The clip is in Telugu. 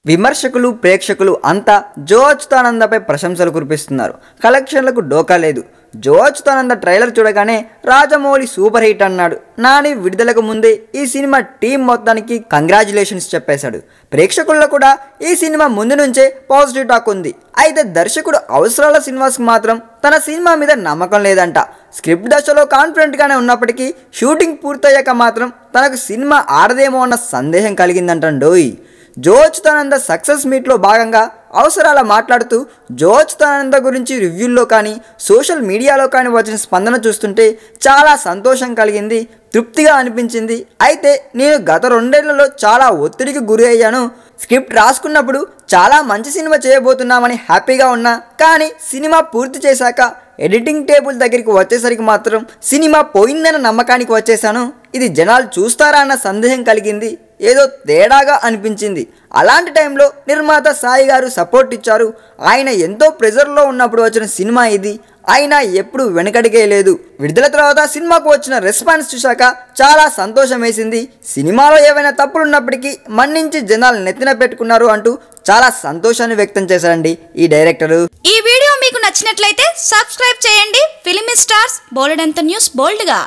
విమర్శకులు ప్రేక్షకులు అంతా జో అచ్యుతానందపై ప్రశంసలు కురిపిస్తున్నారు. కలెక్షన్లకు డోకా లేదు. జో అచ్యుతానంద ట్రైలర్ చూడగానే రాజమౌళి సూపర్ హిట్ అన్నాడు. నాని విడుదలకు ముందే ఈ సినిమా టీం మొత్తానికి కంగ్రాచులేషన్స్ చెప్పేశాడు. ప్రేక్షకుల్లో కూడా ఈ సినిమా ముందు నుంచే పాజిటివ్ టాక్ ఉంది. అయితే దర్శకుడు అవసరాల శ్రీనివాస్కి మాత్రం తన సినిమా మీద నమ్మకం లేదంట. స్క్రిప్ట్ దశలో కాన్ఫిడెంట్గానే ఉన్నప్పటికీ షూటింగ్ పూర్తయ్యాక మాత్రం తనకు సినిమా ఆడదేమో అన్న సందేహం కలిగిందంటండోయ్. జో అచ్యుతానంద సక్సెస్ మీట్లో భాగంగా అవసరాల మాట్లాడుతూ జో అచ్యుతానంద గురించి రివ్యూల్లో కానీ సోషల్ మీడియాలో కానీ వచ్చిన స్పందన చూస్తుంటే చాలా సంతోషం కలిగింది, తృప్తిగా అనిపించింది. అయితే నేను గత 2 ఏళ్లలో చాలా ఒత్తిడికి గురి అయ్యాను. స్క్రిప్ట్ రాసుకున్నప్పుడు చాలా మంచి సినిమా చేయబోతున్నామని హ్యాపీగా ఉన్నా, కానీ సినిమా పూర్తి చేశాక ఎడిటింగ్ టేబుల్ దగ్గరికి వచ్చేసరికి మాత్రం సినిమా పోయిందన్న నమ్మకానికి వచ్చేసాను. ఇది జనాలు చూస్తారా అన్న సందేహం కలిగింది. ఏదో తేడాగా అనిపించింది. అలాంటి టైంలో నిర్మాత సాయి గారు సపోర్ట్ ఇచ్చారు. ఆయన ఎంతో ప్రెజర్లో ఉన్నప్పుడు వచ్చిన సినిమా ఇది. ఆయన ఎప్పుడు వెనకడిగే లేదు. విడుదల తర్వాత సినిమాకు వచ్చిన రెస్పాన్స్ చూశాక చాలా సంతోషం వేసింది. సినిమాలో ఏవైనా తప్పులు ఉన్నప్పటికీ మన్నించి జనాలు నెత్తిన పెట్టుకున్నారు అంటూ చాలా సంతోషాన్ని వ్యక్తం చేశారండి ఈ డైరెక్టరు. ఈ వీడియో మీకు నచ్చినట్లయితే సబ్స్క్రైబ్ చేయండి. ఫిలిమి స్టార్స్ బోలెడంత న్యూస్ బోల్డ్గా.